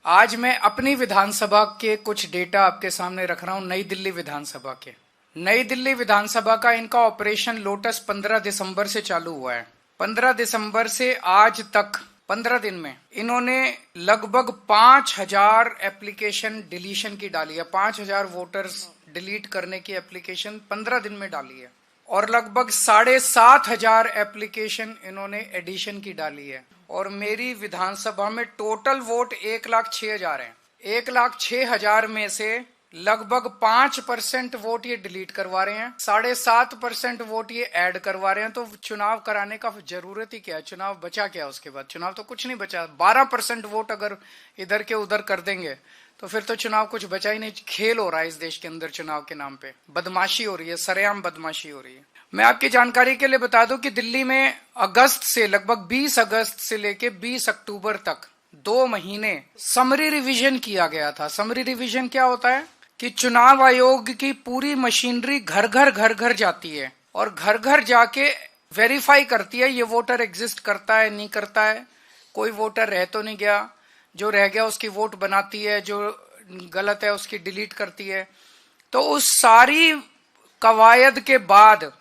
आज मैं अपनी विधानसभा के कुछ डेटा आपके सामने रख रहा हूं। नई दिल्ली विधानसभा के, नई दिल्ली विधानसभा का इनका ऑपरेशन लोटस 15 दिसंबर से चालू हुआ है। 15 दिसंबर से आज तक 15 दिन में इन्होंने लगभग 5000 एप्लीकेशन डिलीशन की डाली है। 5000 वोटर्स डिलीट करने की एप्लीकेशन 15 दिन में डाली है और लगभग 7500 एप्लीकेशन इन्होंने एडिशन की डाली है। और मेरी विधानसभा में टोटल वोट 1,06,000 हैं। 1,06,000 में से लगभग 5% वोट ये डिलीट करवा रहे हैं, 7.5% वोट ये ऐड करवा रहे हैं। तो चुनाव कराने का जरूरत ही क्या है? चुनाव बचा क्या उसके बाद? चुनाव तो कुछ नहीं बचा। 12% वोट अगर इधर के उधर कर देंगे तो फिर तो चुनाव कुछ बचा ही नहीं। खेल हो रहा है इस देश के अंदर चुनाव के नाम पे, बदमाशी हो रही है, सरेआम बदमाशी हो रही है। मैं आपकी जानकारी के लिए बता दूं कि दिल्ली में अगस्त से लगभग 20 अगस्त से लेके 20 अक्टूबर तक 2 महीने समरी रिवीजन किया गया था। समरी रिवीजन क्या होता है कि चुनाव आयोग की पूरी मशीनरी घर घर जाती है और घर घर जाके वेरीफाई करती है ये वोटर एग्जिस्ट करता है नहीं करता है, कोई वोटर रह तो नहीं गया, जो रह गया उसकी वोट बनाती है, जो गलत है उसकी डिलीट करती है। तो उस सारी कवायद के बाद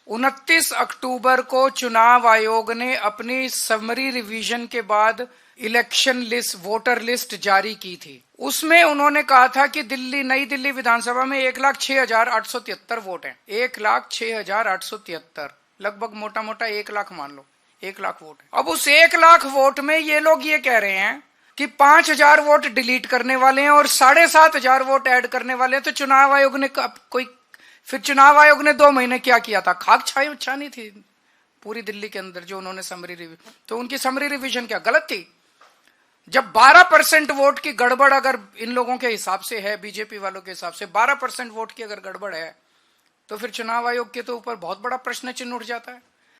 29 अक्टूबर को चुनाव आयोग ने अपनी समरी रिवीजन के बाद इलेक्शन लिस्ट, वोटर लिस्ट जारी की थी। उसमें उन्होंने कहा था कि नई दिल्ली विधानसभा में 1,06,873 वोट हैं। 1,06,873, लगभग मोटा मोटा 1 लाख मान लो, 1 लाख वोट है। अब उस 1 लाख वोट में ये लोग ये कह रहे हैं कि 5,000 वोट डिलीट करने वाले हैं और 7,500 वोट ऐड करने वाले हैं। तो चुनाव आयोग ने फिर चुनाव आयोग ने 2 महीने क्या किया था? खाक छानी थी पूरी दिल्ली के अंदर जो उन्होंने समरी रिवीजन। तो उनकी समरी रिवीजन क्या गलत थी? जब 12% वोट की गड़बड़ अगर इन लोगों के हिसाब से है, बीजेपी वालों के हिसाब से 12% वोट की अगर गड़बड़ है, तो फिर चुनाव आयोग के तो ऊपर बहुत बड़ा प्रश्न चिन्ह उठ जाता है।